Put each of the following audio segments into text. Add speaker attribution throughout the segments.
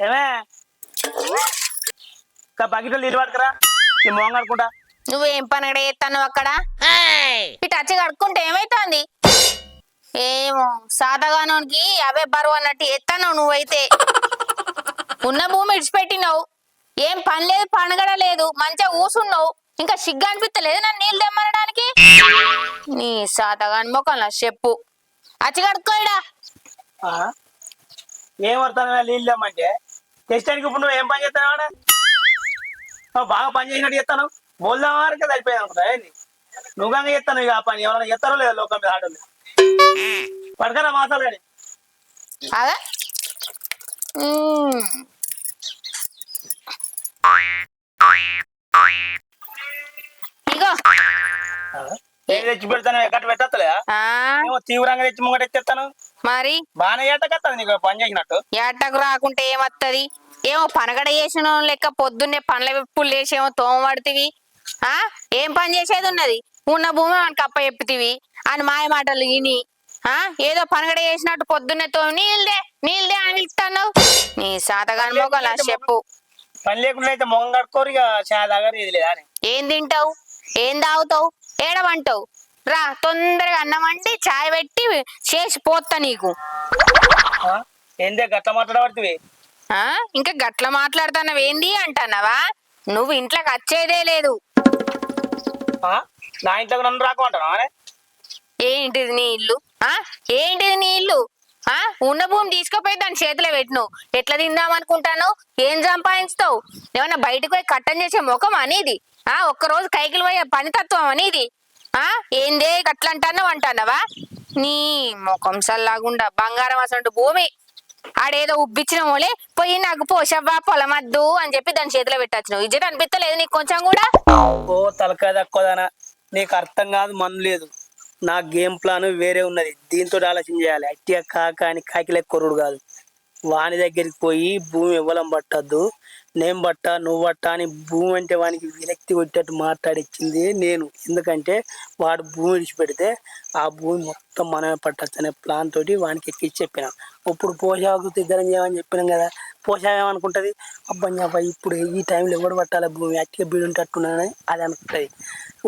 Speaker 1: ఏమే బకెట్లు నీళ్ళు పట్టుకురా నీ మొహం కడుకుంటా.
Speaker 2: నువ్వేం పని చేస్తాను అక్కడ? ఇటు వచ్చి కడుక్కుంటే ఏమైతుంది? ఏమో సాతగానోనికి అవే బరువు అన్నట్టు ఎత్తాను. నువ్వైతే ఉన్న భూమి ఇడిచిపెట్టినావు, ఏం పని లేదు పండగడ లేదు, మంచిగా కూసున్నావు. ఇంకా సిగ్గు అనిపిస్తలేదు నన్ను నీళ్ళు తెమ్మనడానికి? నీ సాతగాని మొక్కల చెప్పు, వచ్చి కడుక్కోడా.
Speaker 1: ఏం పడతాను నీళ్ళు తెమ్మంటే తెచ్చడానికి ఇప్పుడు నువ్వు ఏం పని చేస్తాను? బాగా పని చేసినట్టు చేస్తాను, బోల్దాం వరకే సరిపోయాను అనుకుంటా. నువ్వు కానీ చేస్తాను ఇక ఆ పని ఎవరైనా చేస్తారో లేదా లోకం మీద ఆటలు పడకరా మాసాలు కానీ
Speaker 2: అదే ఇగో
Speaker 1: తెచ్చి పెడతాను ఎక్కడ పెట్టలేదా? ఏమో తీవ్రంగా తెచ్చి ముంగట ఎత్తేస్తాను.
Speaker 2: మరి
Speaker 1: బాగానే ఏటకత్తది నీకు పని చేసినట్టు.
Speaker 2: ఏటకు రాకుంటే ఏమత్తది? ఏమో పనగడ చేసిన లెక్క పొద్దున్నే పండ్ల విప్పులు చేసేమో తోమబడుతీవి. ఏం పని చేసేది ఉన్నది? ఉన్న భూమి మనకి అప్ప చెప్పుతీవి అని మాయ మాటలు విని ఏదో పనగడ చేసినట్టు పొద్దున్నే నీళ్ళే నీళ్ళే అని పిలుస్తాను. నీ సాతగాని మొగలా చెప్పు.
Speaker 1: పని లేకుండా అయితే మొగం కట్టుకోరు ఇక చాదాగా ఇది లేదా?
Speaker 2: ఏం తింటావు, ఏం తాగుతావు, ఏడవంటావు? రా తొందరగా అన్నం వండి చాయ్ పెట్టి చేసి పోతా నీకు.
Speaker 1: ఏందే గట్ల మాట్లాడబడుతుంది?
Speaker 2: ఇంకా గట్ల మాట్లాడుతున్నావు ఏంది అంటున్నావా? నువ్వు ఇంట్లోకి వచ్చేదే లేదు.
Speaker 1: నా ఇంట్లోకి నన్ను రాకుంటావా?
Speaker 2: ఏంటిది నీ ఇల్లు? ఏంటిది నీ ఇల్లు? ఉన్న భూమి తీసుకుపోయి దాని చేతిలో పెట్టిను. ఎట్లా తిందాం అనుకుంటాను? ఏం సంపాదించుతావు? ఏమన్నా బయటకు పోయి కట్టం చేసే ముఖం అనేది? ఒక్కరోజు కైకిలు పోయే పనితత్వం అనేది? ఏందే గట్లంటావు అంటున్నావా? నీ ముఖం సల్లాగుండా బంగారం అసలు భూమి ఆడేదో ఉబ్బిచ్చిన మోలే పోయి నాకు పోషవ్వా పొలమద్దు అని చెప్పి దాని చేతిలో పెట్టచ్చు. నువ్వు ఇజ్జత అనిపిస్తలేదు నీకు కొంచెం కూడా?
Speaker 1: ఓ తలకాయ తక్కువదానా, నీకు అర్థం కాదు, మన లేదు. నా గేమ్ ప్లాన్ వేరే ఉన్నది, దీంతో ఆలోచన చేయాలి. అట్టిగా కాక అని కాకిలే కొరుడు కాదు. వాని దగ్గరికి పోయి భూమి ఇవ్వలం పట్టద్దు, నేను బట్ట నువ్వు బట్ట అని భూమి అంటే వానికి విరక్తి కొట్టేట్టు మాట్లాడిచ్చింది నేను. ఎందుకంటే వాడు భూమి విడిచిపెడితే ఆ భూమి మొత్తం మనమే పట్టచ్చు అనే ప్లాన్ తోటి వానికి ఎక్కించి చెప్పిన. ఇప్పుడు పోషాకు ఇద్దరం చేయమని చెప్పినాం కదా, పోషా ఏమనుకుంటుంది? అబ్బాయి ఇప్పుడు ఈ టైంలో ఎవడు పట్టాలి భూమి, అట్టిగా బీడుంటట్టున్నానని అది అనుకుంటుంది.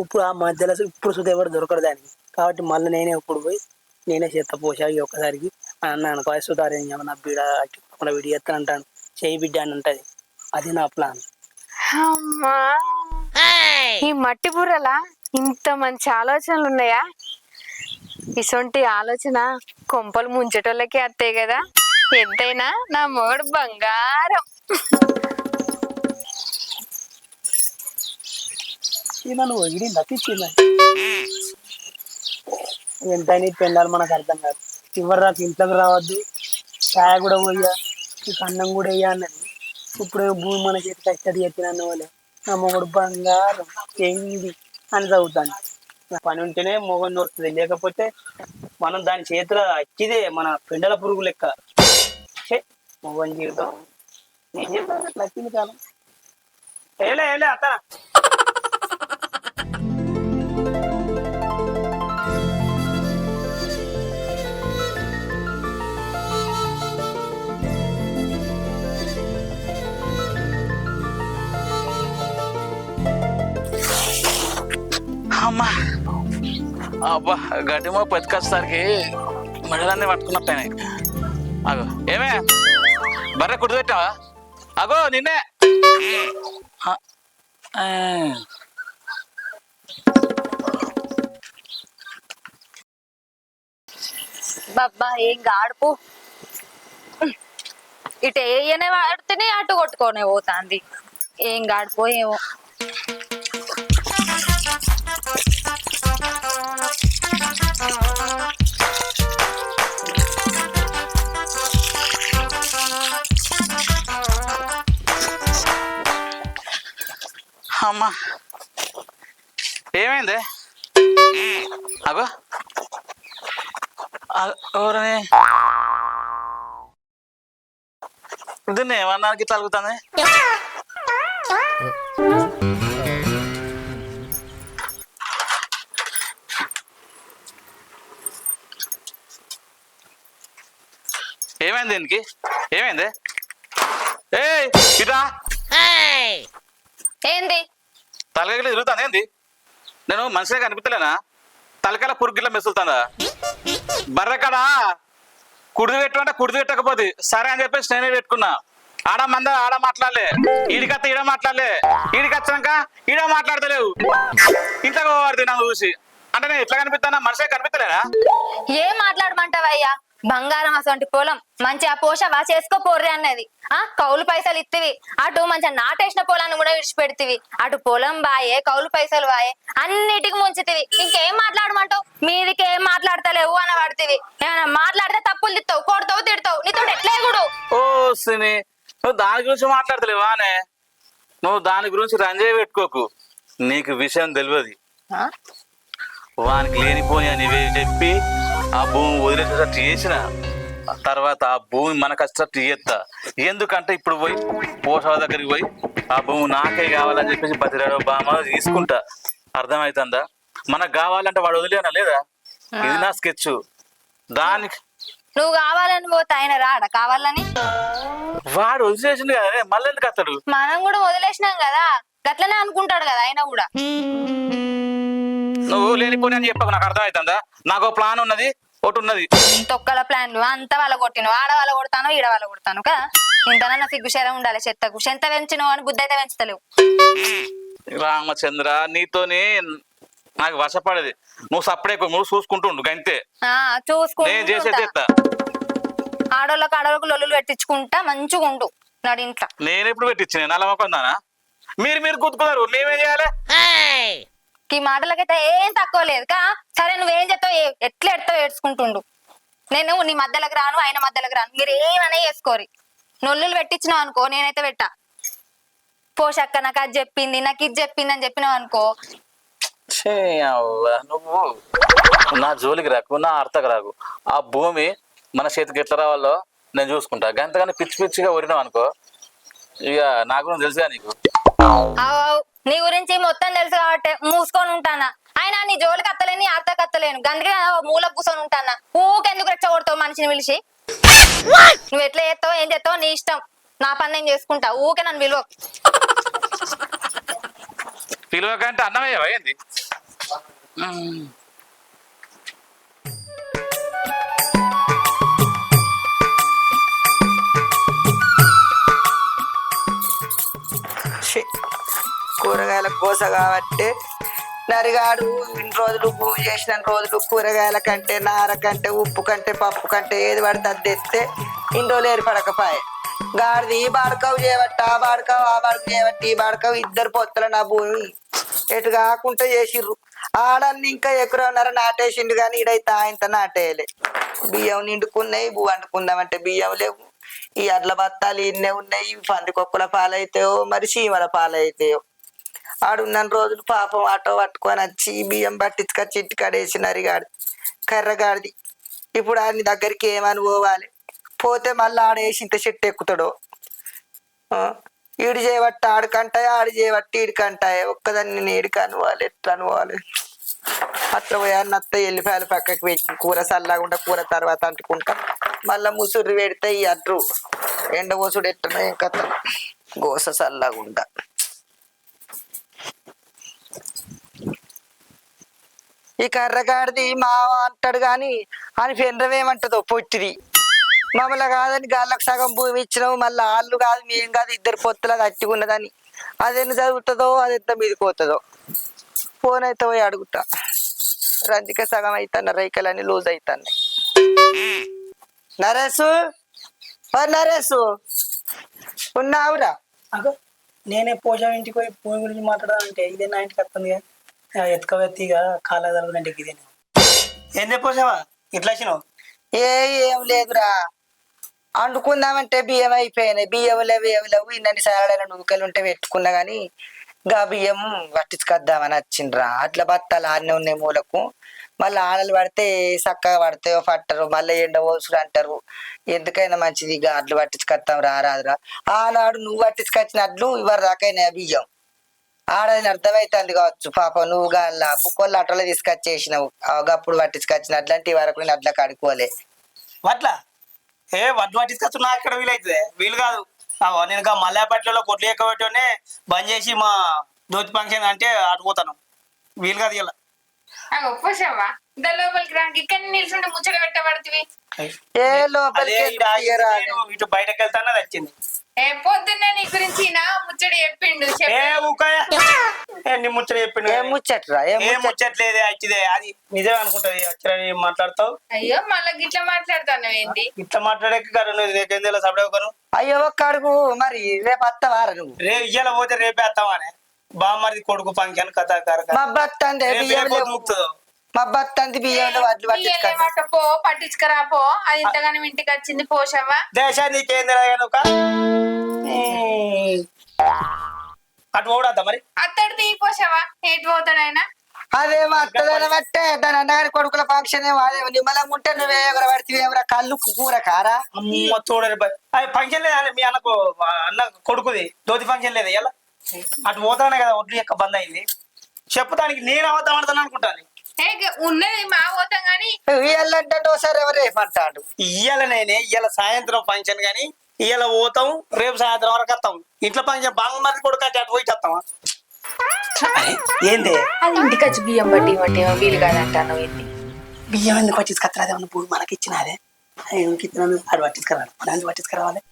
Speaker 1: ఇప్పుడు ఆ మధ్యలో ఇప్పుడు సుధ ఎవరు దొరకడు దానికి. కాబట్టి మళ్ళీ నేనే ఇప్పుడు పోయి నేనే చేస్తా పోషాకి ఒక్కసారికి అన్న అనుకో. సుధారేం నా బీడ అట్లా వీడి చేస్తా అంటాను, చేయి బిడ్డ అని ఉంటుంది. అది నా ప్లాన్.
Speaker 2: అమ్మా, ఈ మట్టి బుర్రలా ఇంత మంచి ఆలోచనలు ఉన్నాయా? ఇసొంటి ఆలోచన కొంపలు ముంచేటోళ్ళకే అత్తాయి కదా. ఎంతైనా నా మొగుడు బంగారం.
Speaker 1: నువ్వు ఇది నటించింది ఎంతైనా పెళ్ళాలి మనకు అర్థం కాదు. చివరి రాకు ఇంట్లోకి రావద్దు, ఛాయ కూడా పోయా, నీకు అన్నం కూడా వేయ అన్నది. ఇప్పుడు భూమి మన చేతి కష్టడి చెప్పిన వాళ్ళే నా మొగుడు బంగారం ఏంది అని చదువుతాను. పని ఉంటేనే మొగం దొరుకుతుంది, లేకపోతే మనం దాని చేతిలో అచ్చిదే మన పెండల పురుగు లెక్క. మొగం జీవితం ఏం చెప్తాను నచ్చింది కాలం. ఏలే ఏలే అత్త
Speaker 3: అమ్మా. అబ్బా గడ్డిమో బతికొచ్చేసరికి మెడలన్నీ పట్టుకున్నట్టయినాయి. అగో ఏమే బర్రె కుడి పెట్టావా? అగో నిన్నే.
Speaker 2: బాబా ఏం గాడుపు, ఇటు ఏయనే వాడితేనే అటు కొట్టుకోనే పోతాంది. ఏం గాడుపో ఏమో.
Speaker 3: అమ్మా ఏమైంది అగో ఎవరని దీన్ని ఏమన్నా ఇట్లా అడుగుతుంది ఏమైంది దీనికి ఏమైంది ఏ ఇట్లా
Speaker 2: ఏంది
Speaker 3: తలకాయలు తిరుగుతుంది ఏంది నేను మనిషిగా కనిపించలేనా తలకాయల పురుగుల మెసులుతుందా బర్రెకాడ కుడిది పెట్టమంటే కుడిది పెట్టకపోతే సరే అని చెప్పేసి నేనే పెట్టుకున్నా ఆడ మాట్లాడలే ఈడికత్త ఈడ మాట్లాడలే ఈడికి వచ్చినాక ఈడ మాట్లాడతలేవు ఇంతగా పోవాడు నన్ను చూసి అంటే నేను ఎట్లా కనిపిస్తానా మనిషిగా కనిపించలేనా
Speaker 2: ఏం మాట్లాడమంటావయ్యా బంగారం అసంటి పొలం మంచిగా పోషవా చేసుకోపోర్రి అన్నది కౌలు పైసలు ఇత్తివి అటు మంచిగా నాటేసిన పొలాన్ని కూడా విడిచిపెడితివి అటు పొలం బాయే కౌలు పైసలు బాయే అన్నిటికి ముంచుతివి ఇంకేం మాట్లాడమంటావు మీదికి ఏం మాట్లాడతలేవు అని పడుతుంది ఏమైనా మాట్లాడితే తప్పులు తిత్తావు కొడతావు తిడతావు నీతో ఎట్లే కూడా
Speaker 3: ఓ సిని నువ్వు దాని గురించి మాట్లాడతలేవానే నువ్వు దాని గురించి రంజాయి పెట్టుకోకు నీకు విషయం తెలియదు వానికి లేనిపోని అని చెప్పి ఆ భూమి వదిలేసేటట్టు చేసిన తర్వాత ఆ భూమి మనకు వచ్చేటట్టు చేస్తా ఎందుకంటే ఇప్పుడు పోయి పోషాల దగ్గరికి పోయి ఆ భూమి నాకే కావాలని చెప్పేసి బతిరాడో బామ తీసుకుంటా అర్థమవుతుందా మనకు కావాలంటే వాడు వదిలేనా లేదా ఇది నా స్కెచ్ దానికి
Speaker 2: నువ్వు కావాలని పోతే ఆయన రాడా కావాలని
Speaker 3: వాడు వదిలేసింది కదా మళ్ళీ ఎందుకు వస్తాడు
Speaker 2: మనం కూడా వదిలేసినాం కదా గట్లనే అనుకుంటాడు కదా ఆయన కూడా
Speaker 3: నువ్వు లేనిపోని అని చెప్పకు నాకు అర్థమవుతుందా నాకు ప్లాన్ ఉన్నది ఒకటి ఉన్నది
Speaker 2: తొక్కల ప్లాన్లు అంత వాళ్ళ కొట్టిను ఆడ వాళ్ళ కొడతాను ఈడ వాళ్ళ కొడతాను కదా ఇంతనన్నా సిగ్గుశరం ఉండాలి చెత్తకు చెంత పెంచినవు అని బుద్ధి అయితే పెంచుతలేవు
Speaker 3: రామచంద్ర నీతోని నాకు వశపడేది నువ్వు సపరేట్ నువ్వు చూసుకుంటుండు గంతే నేను చేసే చేస్తా
Speaker 2: ఆడోళ్ళకి ఆడోళ్ళకు లొల్లులు పెట్టించుకుంటా మంచిగా ఉండు నాడు ఇంట్లో
Speaker 3: నేను ఎప్పుడు పెట్టించిన నల్లమొక్కందానా మీరు గుర్తుకున్నారు మేమేం చేయాలి
Speaker 2: ఈ మాటలకైతే ఏం తక్కువ లేదు కా సరే నువ్వేం చెప్తావు ఎట్లా ఎడతావు ఏడ్చుకుంటుండు నేను నీ మధ్యలోకి రాను ఆయన మధ్యలోకి రాను మీరు ఏమనే చేసుకోరి నొల్లులు పెట్టించినావు అనుకో నేనైతే పెట్టా పోషక్క నాకు అది చెప్పింది నాకు ఇది చెప్పింది అని చెప్పినావు అనుకో
Speaker 3: నువ్వు నా జోలికి రాకు నా అర్థకు రాకు ఆ భూమి మన చేతికి ఎట్లా రావాలో నేను చూసుకుంటా గంతగానే పిచ్చి పిచ్చిగా ఊరినావు అనుకో ఇక నాకు తెలుసుగా నీకు
Speaker 2: నీ గురించి మొత్తం తెలుసు కాబట్టి మూసుకొని ఉంటానా ఆయన నీ జోలికి అత్తలేని అర్థకు అత్తలేను గందుకే మూల కూర్చొని ఉంటానా ఊకెందుకు రెచ్చగొడతావు మనిషిని పిలిచి నువ్వు ఎట్లా చేస్తావు ఏం చేస్తావు నీ ఇష్టం నా పని నేను చేసుకుంటా ఊకే నన్ను విలువ
Speaker 3: పిలువకంటే అన్నమయ్య ఏంది
Speaker 4: కూరగాయల కోస కాబట్టి నరిగాడు ఇన్ని రోజులు భూమి చేసిన రోజులు కూరగాయల కంటే నార కంటే ఉప్పు కంటే పప్పు కంటే ఏది పడితే అది తెస్తే ఇన్ని రోజులు ఏర్పడకపోయే గాడిది ఈ బాడకవు చేయబట్టి ఆ బాడకవు ఆ బాడక చేయబట్టి ఈ బాడకవు ఇద్దరు పొత్తుల నా భూమి ఎటు కాకుండా చేసిర్రు ఆడన్ని ఇంకా ఎకరన్నర నాటేసిండు కానీ ఈడైతే ఆయనతో నాటేయలే బియ్యం నిండుకున్నాయి భూ వండుకుందామంటే బియ్యం లేవు ఈ అడ్ల బత్తాలు ఇన్నే ఉన్నాయి పందికొక్కుల పాలైతాయో మరి చీమల పాలైతాయో ఆడున్న రోజులు పాపం ఆటో పట్టుకొని వచ్చి బియ్యం పట్టించుకొచ్చి ఇంటికాడేసి నరిగాడు కర్రగాడిది ఇప్పుడు ఆయన దగ్గరికి ఏమని పోవాలి పోతే మళ్ళీ ఆడేసి ఇంత చెట్టు ఎక్కుతాడో ఈడు చేయబట్టి ఆడికంటాయి ఆడి చేయబట్టి ఈడికంటాయి ఒక్కదాన్ని నేను ఈడికి అనుకోవాలి ఎట్లా అనుకోవాలి అట్లా పోయాన్ని అత్త ఎల్లిపాయలు పక్కకి పెట్టి కూర చల్లకుండా కూర తర్వాత అంటుకుంటా మళ్ళా ముసురు పెడితే ఈ అడ్రు ఎండ కోసుడు ఎట్టనో ఏం కథ గోస చల్లకుండా ఈ కర్రగాడిది మావ అంటాడు గాని అని పెండ్రమేమంటదో పొట్టిది మమ్మల్ని కాదని గాళ్ళకు సగం భూమి ఇచ్చినావు మళ్ళీ వాళ్ళు కాదు మేం కాదు ఇద్దరు పొత్తులా తట్టుకున్నదని అది ఎన్ని చదువుతుందో అది ఎంత మీదకి పోతుందో ఫోన్ అయితే పోయి అడుగుతా రంజిక సగం అవుతాను రైకలన్నీ లూజ్ అవుతాను నరేసు నరేసు ఉన్నావురా
Speaker 1: అగో నేనే పోషా ఇంటికి పోయి భూమి గురించి మాట్లాడాలంటే ఇదే నా ఇంటికి వస్తుంది ఎత్తుకవెత్తిగా కాలేదంటే ఇదే ఏందే పోసావా ఇట్లా వచ్చినావు
Speaker 4: ఏం లేదురా వండుకుందామంటే బియ్యం అయిపోయినాయి బియ్యం లేవు ఇన్నన్ని సారాలైన నూకలు ఉంటే పెట్టుకున్నా కానీ గా బియ్యం పట్టించుకొద్దామని వచ్చిండ్రా. అట్లా బత్తాలు ఆడనే ఉన్నాయి మూలకు. మళ్ళీ ఆడలు పడితే చక్కగా పడతాయో పట్టరు, మళ్ళీ ఎండ పోసుడు అంటారు. ఎందుకైనా మంచిది ఇక అడ్లు పట్టించుకొస్తాం రారాదురా. ఆనాడు నువ్వు పట్టించుకొచ్చిన అడ్లు ఇవరి దాకైనా బియ్యం ఆడని అర్థమైతుంది కావచ్చు. పాపం నువ్వు గాళ్ళ బుక్కోళ్ళు అట్లా తీసుకొచ్చేసినావు. అప్పుడు పట్టించుకొచ్చిన అట్లాంటి వరకు నేను అట్లా కడుకోలే.
Speaker 1: వడ్ల వడ్లు పట్టించుకొచ్చు నాకు ఇక్కడ వీలైతుంది, వీలు కాదు. నేను మల్లాపట్లలో కొట్లు ఎక్కబెట్టునే బంద్ చేసి మా దోతి ఫంక్షన్ అంటే అటుపోతాను, వీలు కాదు ఇలా.
Speaker 2: ఒప్పసావా ఇంత లోపలికి రా, ఇక్కడ నిల్చుంటే ముచ్చట పెట్టబడుతుంది.
Speaker 4: ఏ లోపలికి
Speaker 1: ఇటు బయటకు వెళ్తానే వచ్చింది.
Speaker 2: పొద్దున్నే నీ గురించి నా ముచ్చట చెప్పిండు.
Speaker 1: నీ ముచ్చట చెప్పిండు.
Speaker 4: ఏం ముచ్చట్రా?
Speaker 1: ఏం ముచ్చట్లేదే వచ్చిదే, అది నిజమే అనుకుంటది. వచ్చిన మాట్లాడతావు.
Speaker 2: అయ్యో మళ్ళా గిట్లా మాట్లాడతాను ఏంటి?
Speaker 1: ఇట్లా మాట్లాడే నీకేం తెలియదు సపడేకను.
Speaker 4: అయ్యో ఒక్క అడుగు మరి రేపు వస్తావారా నువ్వు?
Speaker 1: ఇయ్యాల పోతే రేపే వస్తావానే. బామ్మది కొడుకు ఫంక్షన్ కథ
Speaker 4: మబ్బత్తంది బియ్యం మబ్బత్తంది బియ్యం వడ్లు
Speaker 2: పో పట్టించుకరా పో. అది ఇంతగానో ఇంటికి వచ్చింది పోషవా.
Speaker 1: దేశా నీకేం తెలియదు అటు పోడద్దా మరి.
Speaker 2: అత్తడు తీ పోషవా, ఎటు పోతాడు ఆయన?
Speaker 4: అదేమో అత్తదన బట్టే దాని అన్నగారి కొడుకుల ఫంక్షన్ ఏమో అదే నిమ్మలంగా ఉంటే నువ్వే ఎవరు పడితే ఎవరా కళ్ళు కూర కారా.
Speaker 1: అమ్మ చూడరు ఫంక్షన్ లేదా మీ అన్నకు అన్న కొడుకుది దోతి ఫంక్షన్ లేదా ఇలా అటు పోతానే కదా ఒడ్లు యొక్క బంద్ అయింది. చెప్పుతానికి నేను అవద్దాం ఆడతాను అనుకుంటాను.
Speaker 2: ఉన్నది మా పోతాం గాని
Speaker 4: ఇయ్యాలంటే ఒకసారి ఎవరు రేపంటాడు.
Speaker 1: ఇయ్యాల నేనే ఇయ్యాల సాయంత్రం ఫంక్షన్ గాని ఇయ్యాల పోతాం, రేపు సాయంత్రం వరకు వస్తాం. ఇంట్లో ఫంక్షన్ బాగుమది కొడుకు అంటే అటు పోయి వస్తామా? ఏంది
Speaker 2: అది ఇంటికి వచ్చి బియ్యం బట్టి బట్టి వీలు కాదంటాను. ఏంటి
Speaker 1: బియ్యం ఎందుకు పట్టించుకొస్తారా? పూడు మనకి ఇచ్చినారే అటు పట్టించుకురాడు, మన ఎందుకు పట్టించుకురావాలి?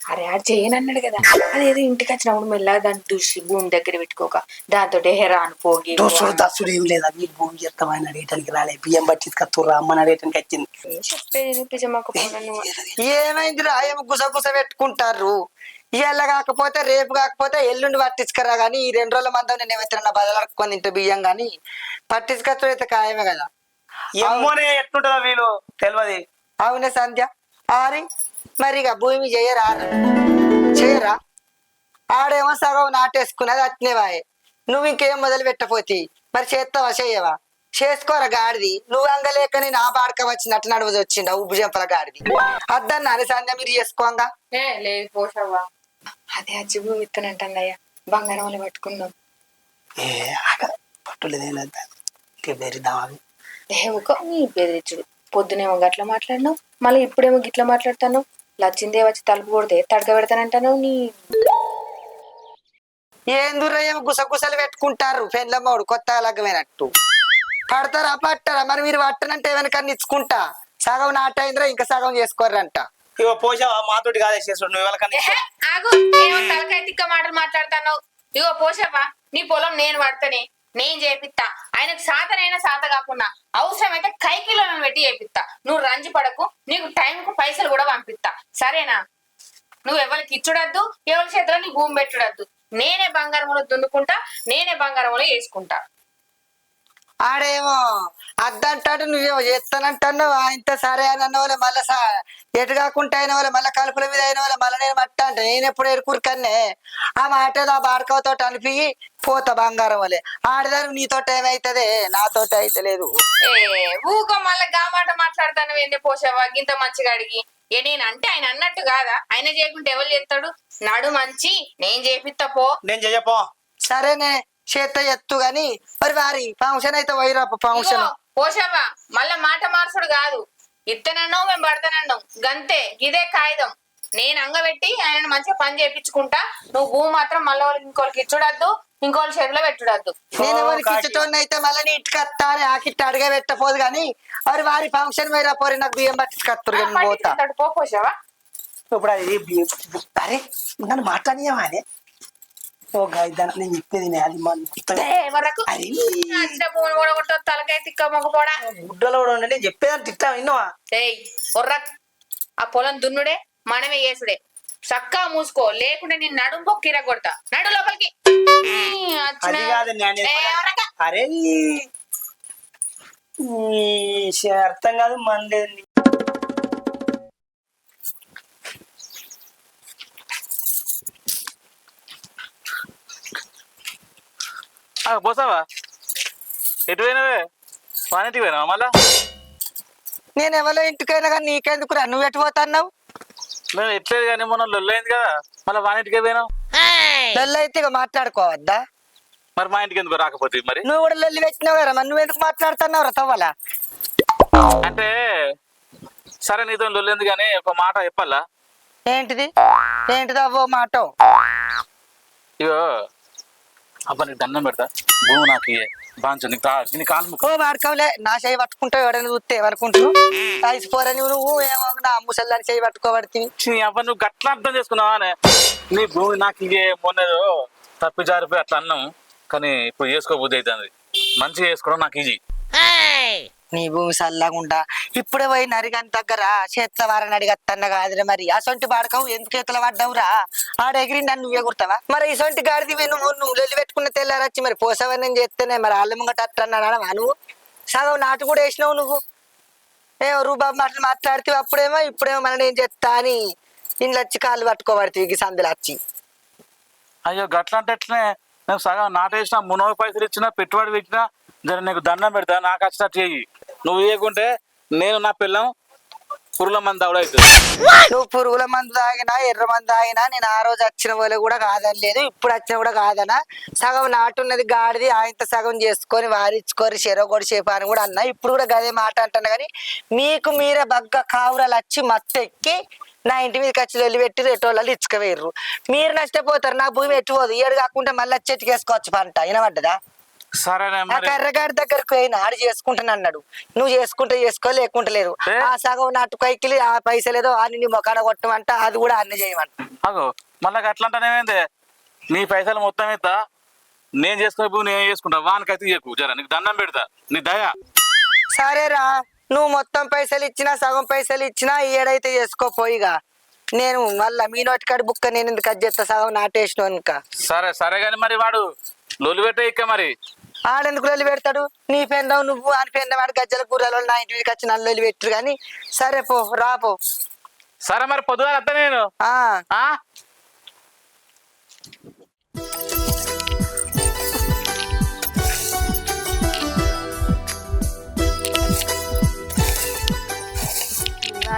Speaker 2: అరే ఆడు చేయనన్నాడు కదా, అదేదో ఇంటికి వచ్చినప్పుడు మెల్లగా దాన్ని దూసి భూమి దగ్గర పెట్టుకోక దాంతో హెరాను పోగి
Speaker 1: దోసుడు దసుడు ఏం లేదా. మీరు భూమి చేస్తామని అడిగటానికి రాలే, బియ్యం పట్టించుకొస్తుర్రా అమ్మని అడిగటానికి వచ్చింది.
Speaker 2: చెప్పేది
Speaker 4: ఏమైందిరా? ఏమో గుసగుస పెట్టుకుంటారు. ఇవాళ కాకపోతే రేపు కాకపోతే ఎల్లుండి పట్టించుకరా గానీ ఈ 2 రోజుల మందం నేను ఏమైతే బదలడుకొని తింటే బియ్యం గానీ పట్టించుకొచ్చు అయితే ఖాయమే కదా.
Speaker 1: ఏమోనే ఎట్లుంటుందో వీలు తెలియదు.
Speaker 4: అవునే సంధ్య ఆరి మరి ఇక భూమి చేయరా? ఆడేమో సగం నాటేసుకున్నది అట్నేవాయే. నువ్వు ఇంకేం మొదలు పెట్టపోతే మరి చేస్తావా చేయవా? చేసుకోరా గాడిది. నువ్వు అంగలేకని నా పాడకం వచ్చినట్టు నడువది వచ్చిండ ఉబ్బు చెంపల గాడిది. అద్దన్నా అని సంధ్య మీరు చేసుకోంగా.
Speaker 2: లేదు పోషవ్వా, అదే అచ్చి భూమి ఇస్తానంటయ్యా, బంగారం పట్టుకుందాం. నీ బెదిరించుడు. పొద్దునేమో గట్లా మాట్లాడినావు, మళ్ళీ ఇప్పుడేమో గిట్లా మాట్లాడతాను. లచ్చిందే వచ్చి తలుపు కొడితే తడక పెడతానంటాను. నీ
Speaker 4: ఏందురా ఏమో గుసగుసలు పెట్టుకుంటారు. పెండ్లమ్మోడు కొత్త లగ్గమైనట్టు పడతారా పట్టారా? మరి మీరు పట్టనంటే ఏమైనా ఇచ్చుకుంటా సగం నాటైందిరా ఇంకా సగం చేసుకోరంట.
Speaker 1: ఇగో పోసావా మాతోటి కాదే చేసుడు నువ్వు ఎవరికన్నా.
Speaker 2: ఆగు, ఏమో తలకాయ తిక్క మాటలు మాట్లాడతాను. ఇగో పోసావా నీ పొలం నేను పడతానే, నేను చేపిస్తా. ఆయనకు సాతనైనా సాత కాకుండా అవసరమైతే కైకిలోలను పెట్టి చేపిస్తా. నువ్వు రంజి పడకు, నీకు టైంకు పైసలు కూడా పంపిస్తా. సరేనా? నువ్వు ఎవరికి ఇచ్చుడద్దు, ఎవరి చేతిలో నీ భూమి పెట్టుడద్దు. నేనే బంగారంలో దున్నుకుంటా, నేనే బంగారంలో వేసుకుంటా.
Speaker 4: ఆడేమో అద్దంటాడు, నువ్వేమో చేస్తానంటున్నావు. ఇంత సరే అని అన్న వాళ్ళే మళ్ళా ఎటు కాకుండా అయిన వాళ్ళే మళ్ళీ కలుపుల మీద అయిన వాళ్ళే మళ్ళీ నేను మట్ట అంటే నేను ఎప్పుడు ఎరుకురికన్నే ఆ మాట ఆ బాడకవతో అనిపి పోతా బంగారం వాళ్ళే. ఆడదాను నీతోటి ఏమైతుంది, నాతోటి అయితే లేదు.
Speaker 2: ఊకో మళ్ళీ గా మాట మాట్లాడతాను. ఏంటి పోసావా ఇంత మంచిగా అడిగి? నేను అంటే ఆయన అన్నట్టు కాదా? ఆయన చేయకుంటే ఎవరు చేస్తాడు? నడు మంచి నేను చేపిస్తా పో.
Speaker 1: నేను చెయ్యపో.
Speaker 4: సరేనే చేత ఎత్తు గాని మరి వారి ఫంక్షన్ అయితే వైరాప ఫంక్షన్.
Speaker 2: పోసావా మళ్ళా మాట మార్చుడు కాదు. ఇత్తనన్నావు మేము పడతానన్నావు గంతే. ఇదే కాగితం. నేను అంగబెట్టి ఆయన మంచిగా పని చేయించుకుంటా. నువ్వు భూమి మాత్రం మళ్ళీ వాళ్ళకి ఇంకోళ్ళకి ఇచ్చుడద్దు, ఇంకోళ్ళ చేతిలో పెట్టుడద్దు.
Speaker 4: నేను ఎవరికి ఇచ్చుతోని అయితే మళ్ళీ నీటికి వస్తా అని ఆకిట్టు అడిగే పెట్టపోదు కానీ మరి వారి ఫంక్షన్ వైరా పోరి నాకు బియ్యం పట్టించుకొస్తారు.
Speaker 2: పోసావా
Speaker 1: ఇప్పుడు అది అరే నన్ను మాట్లాడియావానే. ఓ గాయదాన నేను చెప్పేది అది
Speaker 2: తలకాయ తిక్క మొగపోడా
Speaker 1: గుడ్డలో కూడా ఉండే నేను చెప్పేదని తిట్టా విన్నావా?
Speaker 2: ఆ పొలం దున్నుడే మనమే చేసుడే. చక్కా మూసుకో, లేకుంటే నేను నడుం పొక్కిర కొడతా. నడు లోపలికి.
Speaker 1: అది కాదు అరే అర్థం కాదు మనలేదు.
Speaker 3: పోసావా ఎటు పోయినావే వానింటికి పోయినావా మళ్ళా
Speaker 4: నేను ఎవరో ఇంటికైనా కానీ నీకెందుకు రా, నువ్వు ఎటు పోతున్నావు?
Speaker 3: మేము ఎట్లేదు కానీ మొన్న లొల్లైంది కదా మళ్ళీ వానింటికే పోయినావు.
Speaker 4: లొల్లి అయితే ఇక మాట్లాడుకోవద్దా?
Speaker 3: మరి మా ఇంటికి ఎందుకు రాకపోతే మరి
Speaker 4: నువ్వు కూడా లొల్లి పెట్టినావు కదా, మరి నువ్వు ఎందుకు మాట్లాడుతున్నావు రా తవ్వాలా?
Speaker 3: అంటే సరే నీతో లొల్లింది కానీ ఒక మాట చెప్పాలా?
Speaker 4: ఏంటిది ఏంటిది అవ్వో మాట?
Speaker 3: ఇగో అబ్బా నీకు దండం పెడతా భూమి నాకు బాంచు నీ కాలు ముక్కు.
Speaker 4: ఓ వాడుకోలే, నా చేయి పట్టుకుంటావు ఎవరైనా చూస్తే ఏమనుకుంటున్నావు? తాగిసిపోరని నువ్వు ఏమో నా ముసల్లాని చేయి పట్టుకోబడుతుంది.
Speaker 3: నీ అబ్బా నువ్వు గట్లా అర్థం చేసుకున్నావా? నీ భూమి నాకు ఇగే మొన్న తప్పి జారిపోయి అట్లా అన్నాం కానీ ఇప్పుడు చేసుకోబుద్ధి అవుతుంది. మంచిగా చేసుకోవడం నాకు ఈజీ.
Speaker 4: నీ భూమి చల్లగుండా ఇప్పుడే పోయి నరిగని దగ్గర చేత్ల వారని అడిగత్తన్న కాదురా, మరి అసొంటి బాడకవు ఎందుకు చేతుల పడ్డావురా? ఆడ ఎగిరి నన్ను నువ్వే కుడతావా? మరి ఇసొంటి గాడిది నువ్వు లొల్లి పెట్టుకున్న తెల్లారచ్చి మరి పోసావని చేస్తేనే మరి అల్ల ముంగట అట్టన్నాడా నువ్వు? సగం నాటు కూడా వేసినావు నువ్వు. ఏమో రూబాబు మాటలు మాట్లాడితే అప్పుడేమో ఇప్పుడేమో మన నేను చెప్తా అని ఇంట్లో వచ్చి కాళ్ళు పట్టుకోబడుతుంది ఈ సందులు వచ్చి.
Speaker 3: అయ్యో గట్లా అంటే ఎట్లనే నేను సగం నాటేసిన 3 పైసలు ఇచ్చినా పెట్టుబడి పెట్టినా జర నీకు దండం పెడతా నాకు వచ్చినట్టు చెయ్యి. నువ్వు ఇవ్వకుంటే నేను నా పిల్లం పురుగుల మంది అవుడవుతుంది.
Speaker 4: నువ్వు పురుగుల మందు తాగినా ఎర్ర మందు తాగినా నేను ఆ రోజు వచ్చిన వాళ్ళు కూడా కాదని లేదు, ఇప్పుడు వచ్చినా కూడా కాదనా. సగం నాటున్నది గాడిది ఆయనతో సగం చేసుకొని వారించుకొని చెరగొడి చేప అని కూడా అన్నా. ఇప్పుడు కూడా గదే మాట అంటున్నా కానీ మీకు మీరే బగ్గ కావురాలు వచ్చి మత్తెక్కి నా ఇంటి మీదకి వచ్చి వెళ్ళి పెట్టి రెటోళ్ళు ఇచ్చుకవేర్రు. మీరు నష్టపోతారు, నా భూమి ఎట్టుపోదు. ఏడు కాకుండా మళ్ళీ చెట్టుకి వేసుకోవచ్చు పంట. వినబడ్డదా?
Speaker 3: సరేనే
Speaker 4: నా కర్రగాడి దగ్గరకు పోయిన ఆడు చేసుకుంటాను అన్నాడు. నువ్వు చేసుకుంటే చేసుకో లేకుంటలేరు. ఆ సగం నాటు కైకిలి ఆ పైసలేదో అని నీ మొఖాన కొట్టమంట, అది కూడా అన్ని చేయమంట.
Speaker 3: అగో మళ్ళీ అట్లా అంటానేమైంది? నీ పైసలు మొత్తం ఎత్తా నేను చేసుకునే భూమి నేను చేసుకుంటా. వానికైతే చెప్పు జర నీకు దండం పెడతా నీ దయ.
Speaker 4: సరేరా, నువ్వు మొత్తం పైసలు ఇచ్చినా సగం పైసలు ఇచ్చినా ఏడైతే చేసుకోపోయిగా. నేను మళ్ళా మీ నోటికాడి బుక్క నేను ఎందుకు కట్ చేస్తా సగం నాటేసిన ఇంకా.
Speaker 3: సరే సరే కానీ మరి వాడు లొల్లి పెట్టే ఇక్క మరి
Speaker 4: ఆడెందుకు లొల్లి పెడతాడు? నీ పెందావు నువ్వు అని పెందాం వాడు గజ్జల కూరలో నా ఇంటి మీదకి వచ్చి నన్ను లొల్లి పెట్టరు కానీ. సరే పో రాపో.
Speaker 3: సరే మరి పొద్దుగా వస్తా నేను.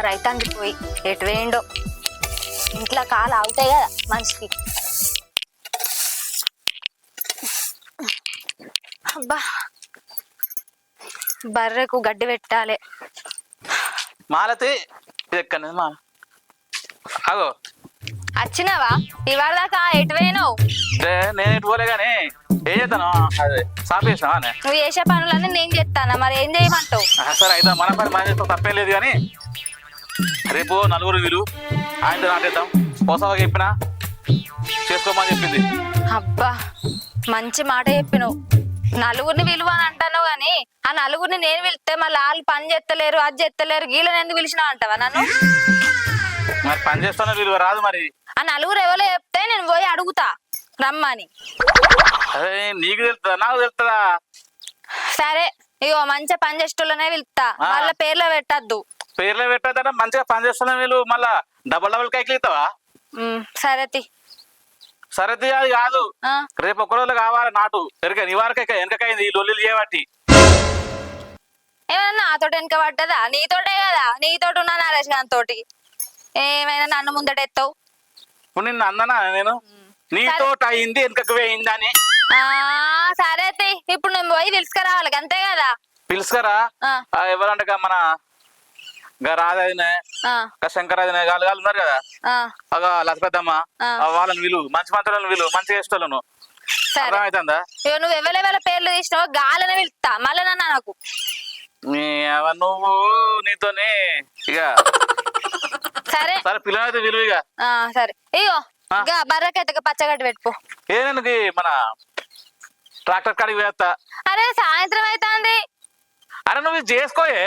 Speaker 2: రైతాంది పోయి ఎటు వేయండో, ఇంట్లో కాలు అవుతాయి కదా మనిషికి. అబ్బా బర్రెకు గడ్డి పెట్టాలి.
Speaker 3: మాలతి ఎక్కడ మా అగో
Speaker 2: వచ్చినావా? ఇవాళ దాకా ఎటు వేయను?
Speaker 3: నేను ఎటు పోలే గానీ ఏం చేస్తాను అదే సాపేసినా
Speaker 2: నువ్వు చేసే పనులన్నీ నేను చేస్తానా, మరి ఏం చేయమంటావు?
Speaker 3: సరే అయితే మన పని మన చేస్తాం తప్పేం లేదు కానీ రేపు నలుగురు వీలు ఆయనతో నాటేద్దాం. పోసావా చెప్పినా చేసుకోమని చెప్పింది.
Speaker 2: అబ్బా మంచి మాట చెప్పినావు. నలుగురిని విలువ అని అంటాను గాని ఆ నలుగురిని నేను పిలిస్తే మళ్ళీ వాళ్ళు పని చేస్తలేరు అది చేస్తలేరు గీళ్ళని ఎందుకు పిలిచినావు అంటావా నన్ను?
Speaker 3: మరి పని చేస్తానో విలువ రాదు మరి.
Speaker 2: ఆ నలుగురు ఎవరో చెప్తే నేను పోయి అడుగుతా రమ్మని.
Speaker 3: అదే నీకు తెలుస్తుందా నాకు తెలుస్తుందా?
Speaker 2: సరే ఇగో మంచిగా పని చేసేటోళ్ళనే పిలుస్తా, వాళ్ళ పేర్లో పెట్టద్దు.
Speaker 3: పేర్లో పెట్టద్దా? మంచిగా పని చేస్తున్నా వీళ్ళు మళ్ళా డబల్ కైకిలు ఇస్తావా?
Speaker 2: సరే తి
Speaker 3: సరే అది కాదు, రేపు ఒక్క రోజులు కావాలి నాటు ఎరక నీ వారికి వెనకకైంది ఈ లొల్లి చేయబట్టి.
Speaker 2: ఏమన్నా నాతోటి వెనక పడ్డదా? నీతోటే కదా, నీతోటి ఉన్నా నరేష్ గారి తోటి. ఏమైనా నన్ను ముందటెత్తావు?
Speaker 3: ఇప్పుడు నిన్ను అందనా నేను నీతో అయింది వెనకకు వేయింది అని.
Speaker 2: సరే తి ఇప్పుడు నేను పోయి పిలుచుకురావాలి అంతే కదా.
Speaker 3: పిలుచుకరా ఎవరంటే మన రాజాదినే శంకరాదినే గాలు ఉన్నారు కదా, అగా లసపెద్దమ్మ వాళ్ళని విలువ మంచి మంత్రులను విలువ మంచి చేస్తోళ్ళను. అర్థమవుతుందా?
Speaker 2: నువ్వు ఎవరెవరి పేర్లు తీసినావు గాలని పిలుస్తా మళ్ళీ నాకు.
Speaker 3: నువ్వు నీతోని ఇక
Speaker 2: సరే
Speaker 3: సరే పిల్లలైతే విలువ ఇక.
Speaker 2: సరే ఇగో ఇక బర్రకైతే పచ్చగడ్డి పెట్టుకో.
Speaker 3: ఏదైనా మన ట్రాక్టర్ కాడికి వేస్తా.
Speaker 2: అరే సాయంత్రం అవుతుంది.
Speaker 3: అరే నువ్వు ఇది చేసుకోయే.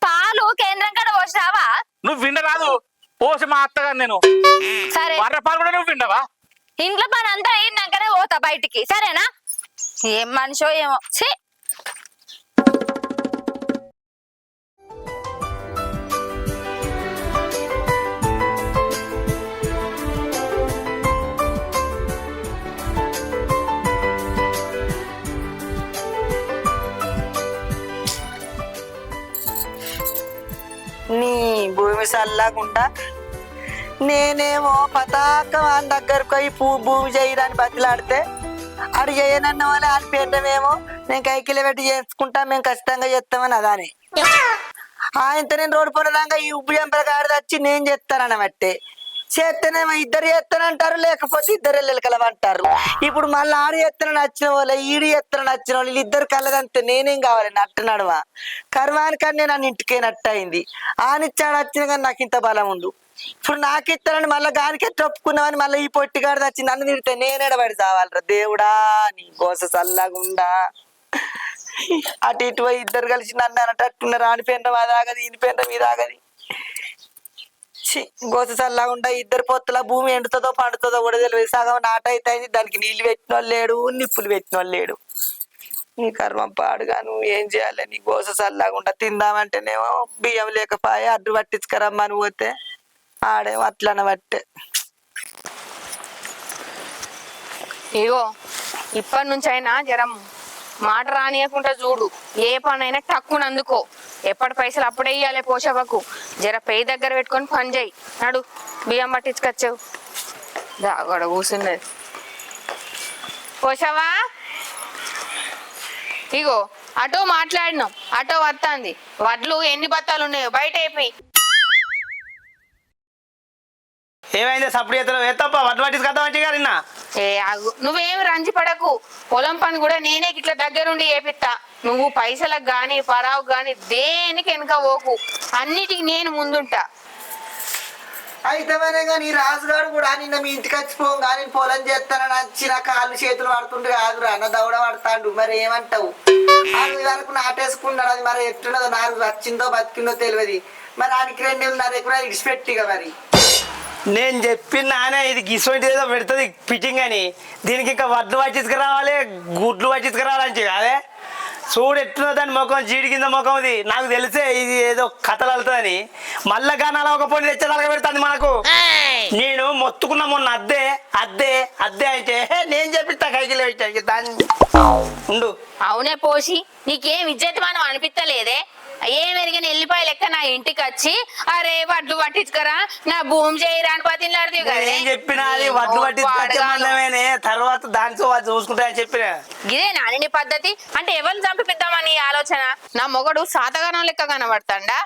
Speaker 2: పాలు కేంద్రం కాడ పోసినావా?
Speaker 3: నువ్వు విండరాదు పోసి మా అత్తగా నేను.
Speaker 2: సరే
Speaker 3: బర్రె పాలు కూడా నువ్వు విండవా?
Speaker 2: ఇంట్లో పని అంతా అయినాకనే పోతా బయటికి, సరేనా? ఏం మనిషో ఏమో.
Speaker 4: నీ భూమి చల్లకుండా నేనేమో పతాకం ఆయన దగ్గరకు పోయి భూమి చేయడానికి బతిలాడితే అడు చేయనన్న వాళ్ళు అని పేర్లేమేమో నేను కైకిలో పెట్టి చేసుకుంటా మేము ఖచ్చితంగా చేస్తామని అదాని ఆయనతో నేను రోడ్డు పొనదాకా ఈ ఉప్పు జంపల కాడ వచ్చి నేను చేస్తానన్నబట్టే చేస్తేనేమో ఇద్దరు చేస్తానంటారు లేకపోతే ఇద్దరు ఎల్లెలకలమంటారు ఇప్పుడు మళ్ళీ ఆడు ఎత్తన నచ్చిన వాళ్ళు ఈడు ఎత్తన నచ్చిన వాళ్ళు వీళ్ళిద్దరు కలదంతే నేనేం కావాలి నట్టు నడవ కర్మానికన్నా నన్ను ఇంటికే నట్టు అయింది ఆనిచ్చాడు వచ్చిన కానీ నాకు ఇంత బలం ఉండు ఇప్పుడు నాకు ఇస్తానని మళ్ళీ గానికి ఎట్లా ఒప్పుకున్నామని మళ్ళీ ఈ పొట్టిగాడు వచ్చి నన్ను తిడితే నేనేడబడి చావాలరా దేవుడా నీ గోస చల్లగుండా అటు ఇటు పోయి ఇద్దరు కలిసి నన్ను అనటట్టున్నారు ఆని పెండం అది ఆగది ఈని పెండం ఇది ఆగది గోస చల్లగుండా ఇద్దరు పొత్తుల భూమి ఎండుతుందో పండుతుందో కూడా తెలియదు సగం నాట అయితే దానికి నీళ్లు పెట్టిన వాళ్ళు లేడు నిప్పులు పెట్టిన వాళ్ళు లేడు నీ కర్మం పాడుగా నువ్వు ఏం చేయాలి నీ గోస చల్లగుండా తిందామంటేనేమో బియ్యం లేకపోయా అడ్డు పట్టించుకరమ్మని పోతే ఆడేమో అట్లన బట్టే
Speaker 2: ఇగో ఇప్పటి నుంచి అయినా జరం మాట రానియకుండా చూడు ఏ పనైనా టక్కున అందుకో ఎప్పటి పైసలు అప్పుడే ఇయ్యాలి పోషవకు జర పెయి దగ్గర పెట్టుకొని పని చేయి నడు బియ్యం పట్టించుకొచ్చావు దాగడ కూర్చున్నది పోషవా ఇగో అటో మాట్లాడినాం అటో వస్తుంది వడ్లు ఎన్ని బత్తాలు ఉన్నాయో బయట అయిపోయి
Speaker 1: ఏమైంది సప్పుడు చేతలు ఎత్తప్ప వడ్లు పట్టించుకొద్దాం అంటే గారు నిన్న
Speaker 2: ఏ ఆగు నువ్వేమి రంచి పడకు పొలం పని కూడా నేనే ఇట్లా దగ్గరుండి ఏపిస్తా నువ్వు పైసలకు గాని పరావు గాని దేనికి వెనక పోకు అన్నిటికి నేను ముందుంటా
Speaker 4: అయితేనే కానీ రాజుగారు కూడా నిన్న మీ ఇంటికి వచ్చిపోగా నేను పొలం చేస్తానని వచ్చి నా కాళ్ళు చేతులు పడుతుంటే కాదురా నా దౌడ పడతాడు మరి ఏమంటావు అది వరకు నాటేసుకున్నాడు అది మరి ఎట్టున్నదో నాకు వచ్చిందో బతికిందో తెలియదు మరి ఆయనకి 2.5 ఎకరాలు ఇడిచిపెట్టిగా మరి
Speaker 1: నేను చెప్పినానే ఇది గిసోటి ఏదో పెడుతుంది ఫిట్టింగ్ అని దీనికి ఇంకా వడ్లు పట్టించుకురావాలి గుడ్లు పట్టించుకురావాలని కాదే చూడు ఎట్లున్న దాని ముఖం జీడి కింద ముఖం ఇది నాకు తెలిసే ఇది ఏదో కథలు వెళ్తుందని మళ్ళా కానీ అలా ఒక పొడి తెచ్చే పెడుతుంది మనకు నేను మొత్తుకున్నా మొన్న అద్దే అద్దే అద్దే అంటే నేను చెప్పిస్తా కైకిలో పెట్టాను దాన్ని ఉండు
Speaker 2: అవునే పోసి నీకేం ఇజ్జత్ మనం అనిపిస్తలేదే ఏం ఎరిగిన ఎల్లిపాయ లెక్క నా ఇంటికి వచ్చి అరే వడ్లు పట్టించుకరా నా భూమి చేయరా అని పతిలాడితే
Speaker 1: నేను చెప్పిన అది వడ్లు పట్టించుకొచ్చేమనే తర్వాత దాంతో వాళ్ళు చూసుకుంటా అని చెప్పిన
Speaker 2: ఇదేనా నీ పద్ధతి అంటే ఎవరిని చంపిద్దామని ఆలోచన నా మొగడు సాతగానం లెక్క కనబడతాడా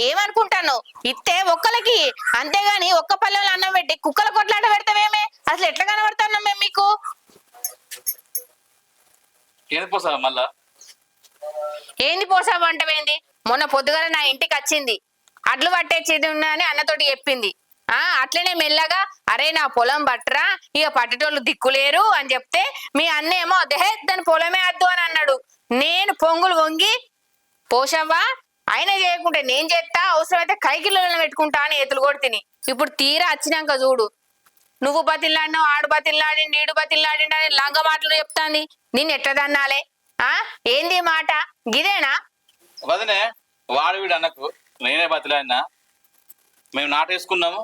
Speaker 2: ఏమనుకుంటాను ఇస్తే ఒక్కలకి అంతేగాని ఒక్క పల్లెలు అన్నం పెట్టి కుక్కల కొట్లాట పెడతావేమే అసలు ఎట్లా కనబడతాను మేము మీకు
Speaker 3: మళ్ళా
Speaker 2: ఏంది పోసావు అంటవేంది మొన్న పొద్దుగాల నా ఇంటికి వచ్చింది అడ్లు పట్టేది అని అన్నతోటి చెప్పింది అట్లనే మెల్లగా అరే నా పొలం పట్టరా ఇక పట్టేటోళ్ళు దిక్కులేరు అని చెప్తే మీ అన్న ఏమో దేహే దాని పొలమే అద్దు అని అన్నాడు నేను పొంగులు వంగి పోసావా ఆయన చేయకుంటే నేను చేస్తా అవసరమైతే కైకిళ్ళని పెట్టుకుంటా అని ఎతులు కొడుతుంది ఇప్పుడు తీరా వచ్చినాక చూడు నువ్వు బతిల్లాడినావు ఆడు బతిల్లాడి నీడు బతిల్లాడి అని లంగ మాటలు చెప్తాంది నిన్ను ఎట్లా దన్నాలే ఏంది మాట గిదేనా
Speaker 3: వదనే వాడు వీడు అన్నకు నేనే బతిలాడినా మేము నాటేసుకున్నాము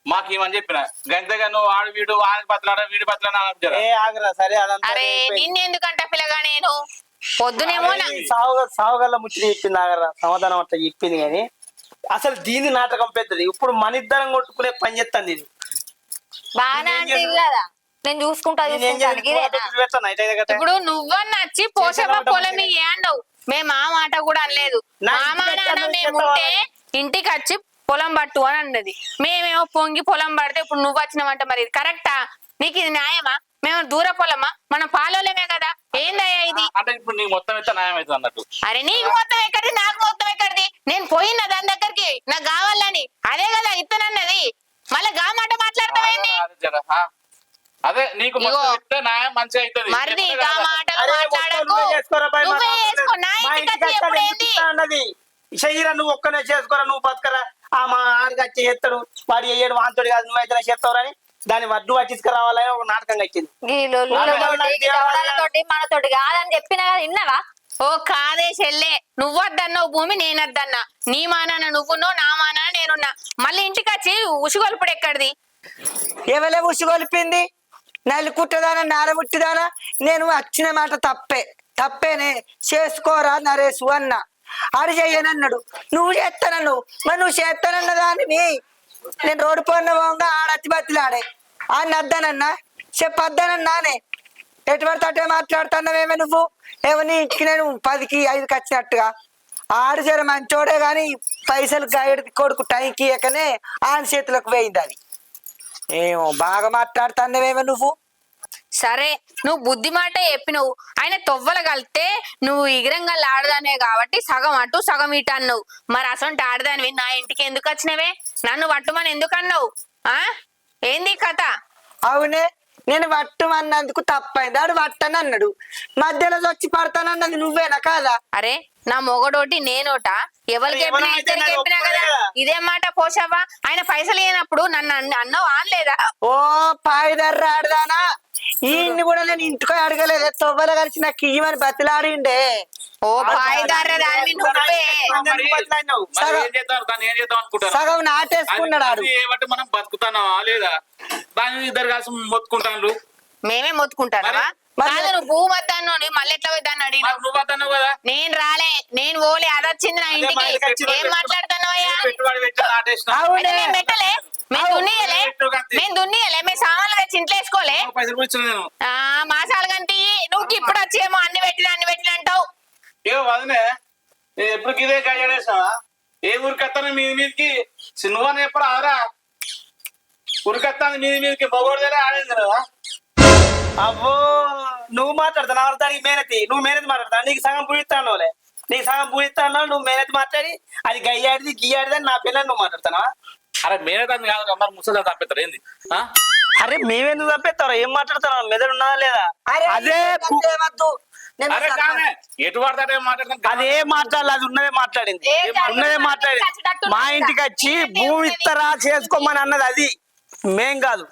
Speaker 3: మాకేమని చెప్పిన గంతగా నువ్వు వాడు వీడు వాడికి బతలాడ వీడి బతలాడ
Speaker 1: సరే
Speaker 2: అరే నిన్నెందుకంట పిల్లగా నేను పొద్దునేమో
Speaker 1: సావుగల్ల ముచ్చట చెప్పింది ఆగరా సమాధానం అట్లా చెప్పింది కానీ అసలు దీని నాటకం పెద్దది ఇప్పుడు మన ఇద్దరం కొట్టుకునే పని చేస్తాను ఇది
Speaker 2: బాగా కదా నేను చూసుకుంటా ఇప్పుడు నువ్వన్న వచ్చి పోషమ్మ పొలం ఏడవు మేము ఆ మాట కూడా అనలేదు మామా నాన్న మేముంటే ఇంటికి వచ్చి పొలం పట్టు అని అన్నది మేమేమో పొంగి పొలం పడితే ఇప్పుడు నువ్వు వచ్చినవంట మరి ఇది కరెక్టా నీకు ఇది న్యాయమా మేము దూర పొలమా మనం పాలోలేమే కదా ఏందయ్యా ఇది
Speaker 3: అంటే ఇప్పుడు నీకు మొత్తం అయితే న్యాయం అవుతుంది అన్నట్టు
Speaker 2: అరే నీకు మొత్తం ఎక్కడిది నాకు మొత్తం ఎక్కడిది నేను పోయినా దాని దగ్గరికి నాకు కావాలని అదే కదా ఇత్తనన్నది మళ్ళీ గా మాట మాట్లాడతావేంది
Speaker 3: అదే నీకు న్యాయం మంచిగా అవుతుంది
Speaker 2: మరిది గా మాటలు మాట్లాడకు నువ్వే చేసుకో నా ఇంటికి వచ్చి ఎప్పుడు ఏంది
Speaker 1: చెయ్యరా నువ్వు ఒక్కనే చేసుకోరా నువ్వు బతకరా మా ఆడికి వచ్చి చేస్తాడు వాడు వేయడు వాంతోడు కాదు నువ్వైతే చేస్తావురని దాన్ని వడ్డు పట్టించుకురావాలని ఒక నాటకం వచ్చింది
Speaker 2: మనతోటి కాదని చెప్పినా కదా విన్నావా ఓ కాదే చెల్లె నువ్వద్దన్నావు భూమి నేనద్దన్నా నీ మానాన నువ్వునో నా మానాన నేనున్నా మళ్ళీ ఇంటికి వచ్చి ఉసుగొలుపుడు ఎక్కడిది
Speaker 4: ఎవలే ఉసుగొలిపింది నల్లి కుట్టదానా నార ముట్టిదానా నేను వచ్చిన మాట తప్పేనే చేసుకోరా నరేసు అన్న ఆడు చెయ్యనన్నాడు, నువ్వు చేస్తానన్నావు. మరి నువ్వు చేస్తానన్న దానివి నేను రోడ్డు పోన్న పోగా ఆడచ్చి బతిలాడే ఆడిని వద్దానన్నా చెప్పొద్దానన్నానే. ఎటు పడితే అటే మాట్లాడుతున్నావేమే నువ్వు. ఏమో నీ ఇంటికి నేను 10కి 5కి వచ్చినట్టుగా. ఆడు జర మంచోడే గాని పైసలు గైడ్ కొడుకు టైంకి ఇయ్యకనే ఆయన చేతులకు వేయింది అది. ఏమో బాగా మాట్లాడుతున్నావేమో నువ్వు.
Speaker 2: సరే నువ్వు బుద్ధి మాట చెప్పినవు. ఆయన తొవ్వలు కలితే నువ్వు ఇగరంగా ఆడదానే కాబట్టి సగం అటు సగం ఇటు అన్నావు. మరి అసలు ఆడదానివి నా ఇంటికి ఎందుకు వచ్చినవే? నన్ను పట్టుమని ఎందుకు అన్నావు? ఆ ఏంది కథ?
Speaker 4: అవునే, నేను పట్టుమన్నందుకు తప్పైంది. ఆడు పట్టని అన్నాడు, మధ్యలో వచ్చి పడతానన్నది నువ్వేనా కాదా?
Speaker 2: అరే నా మొగడోటి నేనోట ఎవరికి చెప్పినా ఇద్దరికి చెప్పినా కదా. ఇదేం మాట పోసావా? ఆయన పైసలు ఇవ్వనప్పుడు నన్ను అన్నావు అనలేదా?
Speaker 4: ఓ పాయిదర్ర ఆడదానా, ఈయన్ని కూడా నేను ఇంటికి అడగలేదు. తొవ్వలు కలిసి నాకు ఇయ్యమని బతిలాడిండే.
Speaker 2: ఓ పాయిదార దాని నువ్వే
Speaker 4: సగం నాటేసుకున్నాడు ఆడు.
Speaker 3: ఏమంటే మనం బతుకుతానా లేదా? దాని ఇద్దరు కలిసి మొత్తుకుంటాను.
Speaker 2: మేమే మొత్తుకుంటానా? కాదు నువ్వు భూ వద్దాను మళ్ళీ ఎట్లా వద్దాను అడిగినా.
Speaker 3: నువ్వు వద్దన్నావు కదా.
Speaker 2: నేను రాలే, నేను పోలే, అది వచ్చింది నా ఇంటికి. ఏం మాట్లాడుతున్నావయ్యా?
Speaker 3: పెట్టుబడి పెట్టి నాటేసిన.
Speaker 2: మేము పెట్టలే, మేము దున్నియలే, మేము సామాన్లు తెచ్చి ఇంట్లో వేసుకోలే.
Speaker 3: పైసలు కూడా ఇచ్చిన నేను.
Speaker 2: మాసాలు కంటి నువ్వు ఇప్పుడు వచ్చేమో అన్ని పెట్టిన అంటావు.
Speaker 3: ఏ వదినే, నేను ఎప్పుడు ఇదే గయ్యాడేసావా? ఏ ఊరికత్తాను మీదికి సినిమాని ఎప్పుడు ఆరా ఊరికత్తాను మీదికి మొగోడదే ఆడేది కదా.
Speaker 1: అవ్వో నువ్వు మాట్లాడుతున్నావు దానికి మేనతి, నువ్వు మేనతి మాట్లాడతావు. నీకు సగం పూయిస్తానులే, నీకు సగం పూయిస్తాను. నువ్వు మేనతి మాట్లాడి అది గయ్యాడిది గియ్యాడిది అని నా పిల్లలు నువ్వు మాట్లాడుతున్నావా?
Speaker 3: అరే మేనేదాన్ని కాదు మరి ముసలి తప్పిస్తారు ఏంది?
Speaker 1: అరే మేమెందుకు తప్పేస్తారా? ఏం మాట్లాడుతున్నావు? మెదడు ఉన్నదా లేదా? అదే
Speaker 3: అరే కానీ ఎటు పడతాడే మాట్లాడుతాను.
Speaker 1: అదే మాట్లాడాలి, అది ఉన్నదే మాట్లాడింది, ఉన్నదే మాట్లాడింది. మా ఇంటికి వచ్చి భూమి ఇస్తారా చేసుకోమని అన్నది అది, మేం కాదు.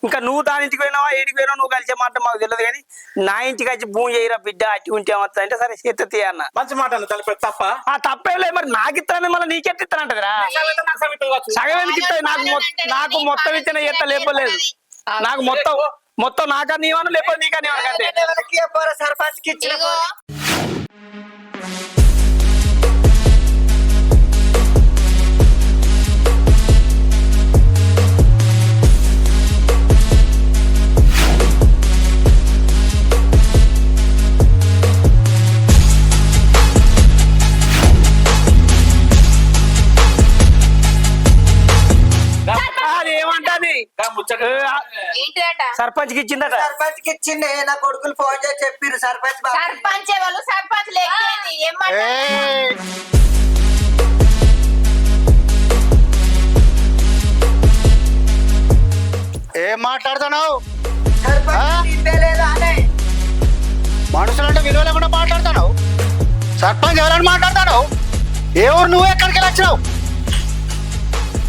Speaker 1: ఇంకా నువ్వు దాని ఇంటికి పోయినావా ఏడికి పోయినావు నువ్వు కలిసే మాట మాకు తెలియదు. కానీ నా ఇంటికి వచ్చి భూమి చేయరా బిడ్డ అట్టి ఉంటే ఏమవుతుంది అంటే సరే చేతి అన్న
Speaker 3: మంచి మాట అన్న తలపెట్టి తప్ప
Speaker 1: తప్పేం లేదు. మరి నాకు ఇస్తానే మళ్ళీ నీకెట్ ఇస్తానంటదిరా? సగం ఎందుకు ఇస్తుంది? నాకు మొత్తం ఇచ్చిన ఎత్త లేపలేదు. నాకు మొత్తం నాకన్నా ఇవ్వను లేకపోతే నీకన్నా ఇవ్వను.
Speaker 4: సర్పంచ్కి ఇచ్చిన
Speaker 1: ఏమంటది సర్పంచ్కి ఇచ్చిందట.
Speaker 4: సర్పంచ్కి ఇచ్చిండే, నా కొడుకులు ఫోన్ చేసి చెప్పారు.
Speaker 2: సర్పంచ్ వాళ్ళు సర్పంచ్ లేకేది ఏం
Speaker 5: ఏం మాట్లాడుతున్నావు?
Speaker 4: లేదా
Speaker 5: మనుషులంటే విలువ లేకుండా మాట్లాడుతున్నావు. సర్పంచ్ ఎవరైనా మాట్లాడుతున్నావు? ఏ ఊరు నువ్వు ఎక్కడికి వెళ్ళి వచ్చినావు?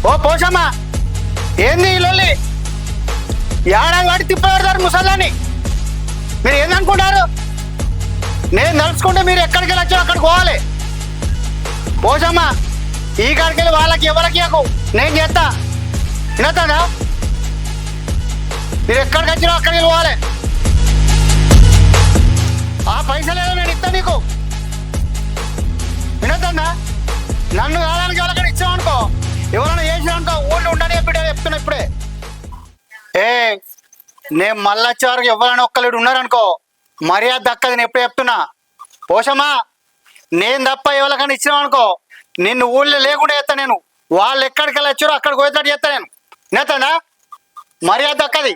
Speaker 5: ఓ పోషమ్మా, ఏంది ఈ లొల్లి? ఏడాది వాడి తిప్పబడతారు ముసల్లాన్ని. మీరు ఏందనుకుంటారు? నేను నడుచుకుంటే మీరు ఎక్కడికి వెళ్ళి వచ్చావు అక్కడికి పోవాలి. పోషమ్మా, ఈ కాడికి వెళ్ళి వాళ్ళకి ఎవరికి నేను చేస్తా. వినొద్దా? మీరు ఎక్కడికి వచ్చినా అక్కడికి వెళ్ళి పోవాలి. ఆ పైసలు ఏదో నేను ఇస్తా నీకు. వినొద్దా? నన్ను కాలానికి ఎవరికైనా ఇచ్చామనుకో, ఎవరైనా చేసినానుకో ఊళ్ళో ఉండని చెప్తున్నా ఇప్పుడే. నేను మళ్ళీ వచ్చే వరకు ఎవరైనా ఒక్కలేడు ఉన్నారనుకో మర్యాద దక్కది. నేను ఎప్పుడు చెప్తున్నా. పోషమ్మా, నేను తప్ప ఎవరికైనా ఇచ్చినామనుకో నిన్ను ఊళ్ళో లేకుండా చేస్తా నేను. వాళ్ళు ఎక్కడికి వెళ్ళి వచ్చారో అక్కడికి పోయేటట్టు చేస్తా నేను. నేతనా మర్యాద దక్కది.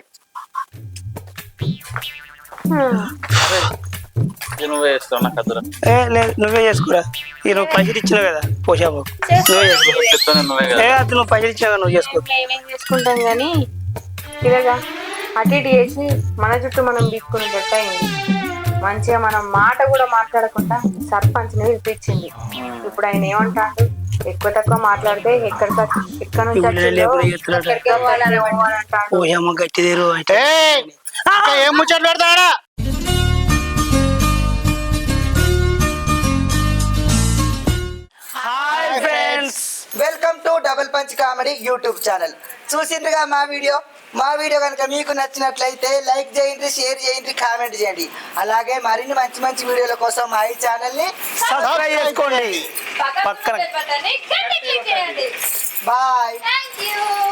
Speaker 3: నువ్వే చేస్తావు నాకు అద్దరు.
Speaker 1: లేదు నువ్వే చేసుకురా. నువ్వు పైసలు ఇచ్చినావు కదా పోషాబు, నువ్వే చేసుకో. అది నువ్వు పైసలు ఇచ్చినా నువ్వు చేసుకో.
Speaker 2: మేమేం చేసుకుంటాం గానీ ఇలాగా అటు ఇటు చేసి మన చుట్టూ మనం తీసుకుని అయింది. మంచిగా మనం మాట కూడా మాట్లాడకుండా సర్పంచ్ ని పిలిపించింది. ఇప్పుడు ఆయన ఏమంటాడు? ఎక్కువ తక్కువ మాట్లాడితే ఎక్కడ
Speaker 1: గట్టిదేరు
Speaker 5: ఏం ముచ్చట్లు పెడతాడా?
Speaker 1: Hi friends,
Speaker 4: welcome to double punch comedy YouTube channel. చూసిండ్రుగా మా వీడియో. మా వీడియో కనుక మీకు నచ్చినట్లయితే లైక్ చేయండి, షేర్ చేయండి, కామెంట్ చేయండి. అలాగే మరిన్ని మంచి మంచి వీడియోల కోసం మా ఈ ఛానల్ని
Speaker 1: సబ్స్క్రైబ్ చేసుకోండి.
Speaker 2: పక్కన
Speaker 1: పక్కన
Speaker 2: బటన్ని గట్టిగా క్లిక్ చేయండి.
Speaker 4: బాయ్.
Speaker 2: Thank you.